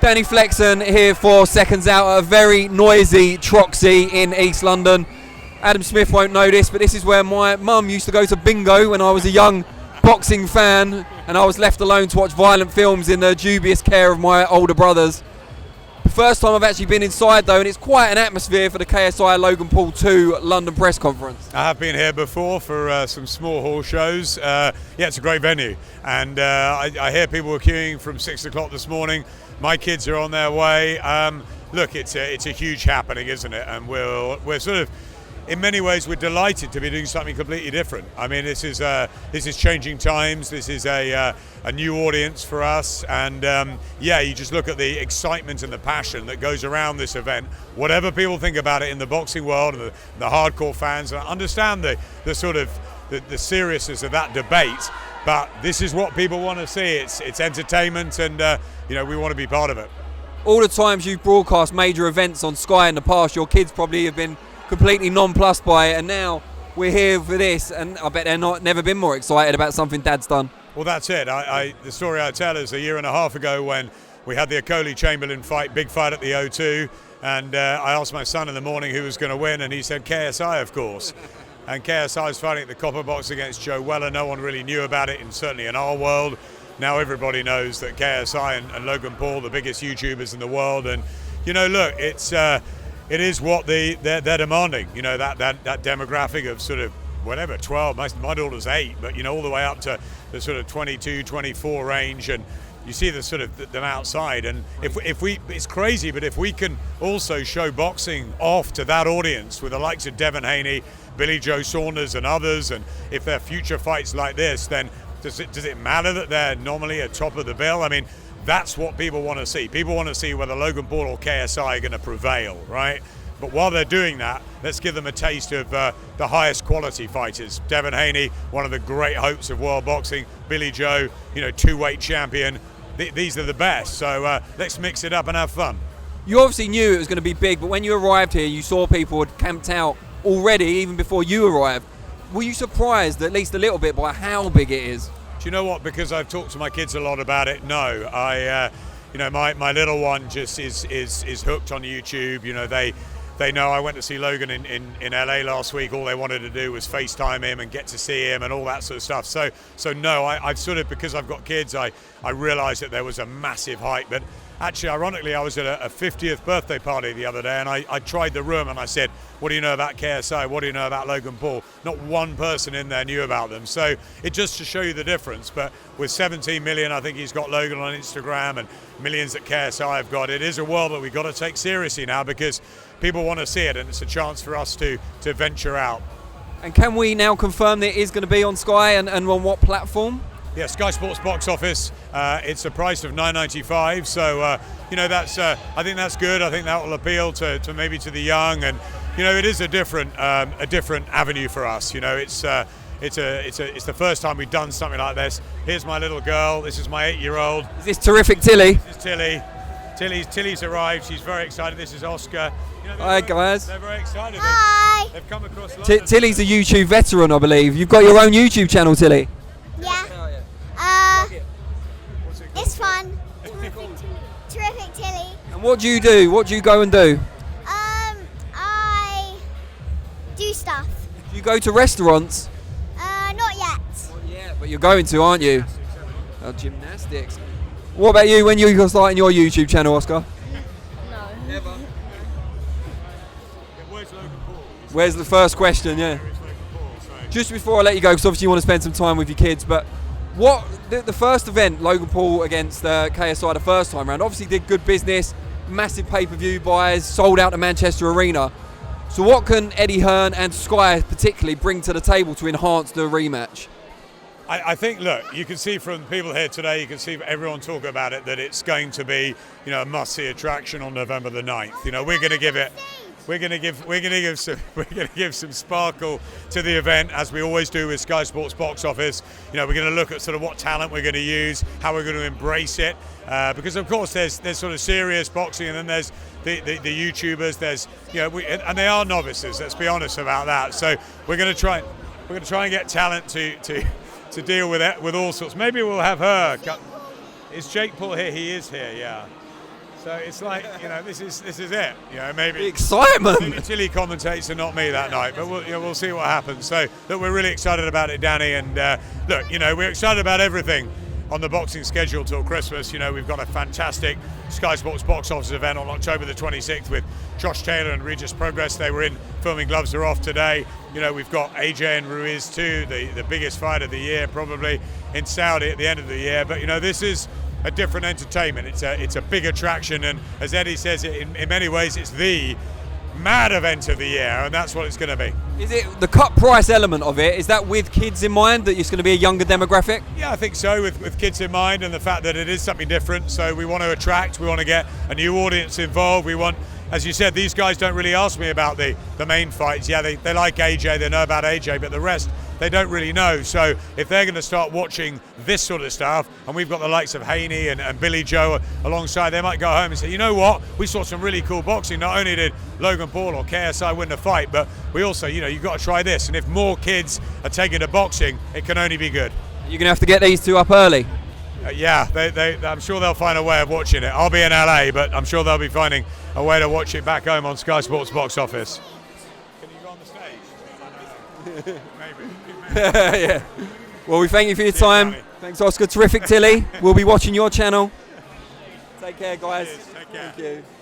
Danny Flexon here for Seconds Out at a very noisy Troxy in East London. Adam Smith won't know this, but this is where my mum used to go to bingo when I was a young boxing fan, and I was left alone to watch violent films in the dubious care of my older brothers. The first time I've actually been inside though, and it's quite an atmosphere for the KSI Logan Paul 2 London press conference. I have been here before for some small hall shows. Yeah, it's a great venue, and I hear people were queuing from 6 o'clock this morning. My kids are on their way. Look, it's a huge happening, isn't it? And we're sort of, in many ways, we're delighted to be doing something completely different. I mean, this is changing times. This is a new audience for us, and yeah, you just look at the excitement and the passion that goes around this event. Whatever people think about it in the boxing world and the hardcore fans, and I understand the sort of the seriousness of that debate. But this is what people want to see. It's entertainment, and you know, we want to be part of it. All the times you've broadcast major events on Sky in the past, your kids probably have been completely nonplussed by it, and now we're here for this, and I bet they're never been more excited about something Dad's done. Well, that's it. The story I tell is a year and a half ago when we had the Okoli-Chamberlain fight, big fight at the O2, and I asked my son in the morning who was going to win, and he said KSI, of course. And KSI is fighting at the Copper Box against Joe Weller. No one really knew about it, and certainly in our world. Now everybody knows that KSI and Logan Paul, the biggest YouTubers in the world, and you know, look, it is what they're demanding. You know, that demographic of sort of whatever, 12. My daughter's 8, but you know, all the way up to the sort of 22, 24 range, and you see the sort of them outside. And if we, it's crazy, but if we can also show boxing off to that audience with the likes of Devin Haney, Billy Joe Saunders, and others, and if there are future fights like this, then does it matter that they're normally at top of the bill? I mean, that's what people want to see. People want to see whether Logan Paul or KSI are going to prevail, right? But while they're doing that, let's give them a taste of the highest quality fighters. Devin Haney, one of the great hopes of world boxing. Billy Joe, you know, 2-weight champion. These are the best. So let's mix it up and have fun. You obviously knew it was going to be big, but when you arrived here, you saw people had camped out already, even before you arrived. Were you surprised, at least a little bit, by how big it is? Do you know what? Because I've talked to my kids a lot about it. No, you know, my little one just is hooked on YouTube. You know, they know I went to see Logan in LA last week. All they wanted to do was FaceTime him and get to see him and all that sort of stuff. So no, I've sort of, because I've got kids, I realised that there was a massive hype. But actually, ironically, I was at a 50th birthday party the other day, and I tried the room and I said, what do you know about KSI? What do you know about Logan Paul? Not one person in there knew about them. So it just to show you the difference. But with 17 million, I think he's got Logan on Instagram, and millions that KSI have got. It is a world that we've got to take seriously now, because people want to see it, and it's a chance for us to venture out. And can we now confirm that it is going to be on Sky, and on what platform? Yeah, Sky Sports box office. It's a price of $9.95, so you know, that's I think that's good. I think that will appeal to maybe to the young, and you know, it is a different avenue for us. You know, it's the first time we've done something like this. Here's my little girl. This is my 8-year-old. Is this terrific Tilly? This is Tilly. Tilly's arrived. She's very excited. This is Oscar. You know, hi guys. They're very excited. Hi. They've come across London. Tilly's a YouTube veteran, I believe. You've got your own YouTube channel, Tilly. Yeah. It's fun. Terrific Tilly. And what do you do? What do you go and do? I do stuff. Do you go to restaurants? Not yet. Yeah, but you're going to, aren't you? Gymnastics. What about you when you're starting your YouTube channel, Oscar? No. Never. Where's Logan Paul? Where's the first question? Yeah. Just before I let you go, because obviously you want to spend some time with your kids, but what the first event, Logan Paul against KSI the first time around, obviously did good business, massive pay-per-view buys, sold out the Manchester Arena. So what can Eddie Hearn and Sky particularly bring to the table to enhance the rematch? I think, look, you can see from people here today, you can see everyone talk about it, that it's going to be, you know, a must-see attraction on November the 9th. You know, we're going to give it. We're going to give some sparkle to the event, as we always do with Sky Sports box office. You know, we're going to look at sort of what talent we're going to use, how we're going to embrace it, because of course there's sort of serious boxing, and then there's the YouTubers. There's, you know, and they are novices. Let's be honest about that. So we're going to try and get talent to deal with it, with all sorts. Maybe we'll have her. Is Jake Paul here? He is here. Yeah. So it's like, you know, this is it. You know, The maybe excitement. Tilly commentates and not me that night, but we'll see what happens. So look, we're really excited about it, Danny, and look, you know, we're excited about everything on the boxing schedule till Christmas. You know, we've got a fantastic Sky Sports box office event on October the 26th with Josh Taylor and Regis Progress. They were in filming, gloves are off today. You know, we've got AJ and Ruiz too, the biggest fight of the year probably in Saudi at the end of the year. But you know, this is a different entertainment. It's a big attraction, and as Eddie says, in many ways it's the mad event of the year, and that's what it's going to be. Is it the cut price element of it? Is that with kids in mind, that it's going to be a younger demographic? Yeah, I think so, with kids in mind and the fact that it is something different. So we want to attract, we want to get a new audience involved. We want, as you said, these guys don't really ask me about the main fights. Yeah, they like AJ, they know about AJ, but the rest they don't really know. So if they're going to start watching this sort of stuff, and we've got the likes of Haney and Billy Joe alongside, they might go home and say, you know what, we saw some really cool boxing. Not only did Logan Paul or KSI win the fight, but we also, you know, you've got to try this. And if more kids are taking to boxing, it can only be good. You're going to have to get these two up early. Yeah, I'm sure they'll find a way of watching it. I'll be in LA, but I'm sure they'll be finding a way to watch it back home on Sky Sports box office. Can you go on the stage? Maybe. Yeah. Well, we thank you for your time. Danny. Thanks, Oscar. Terrific, Tilly. We'll be watching your channel. Take care, guys. Cheers, take care. Thank you.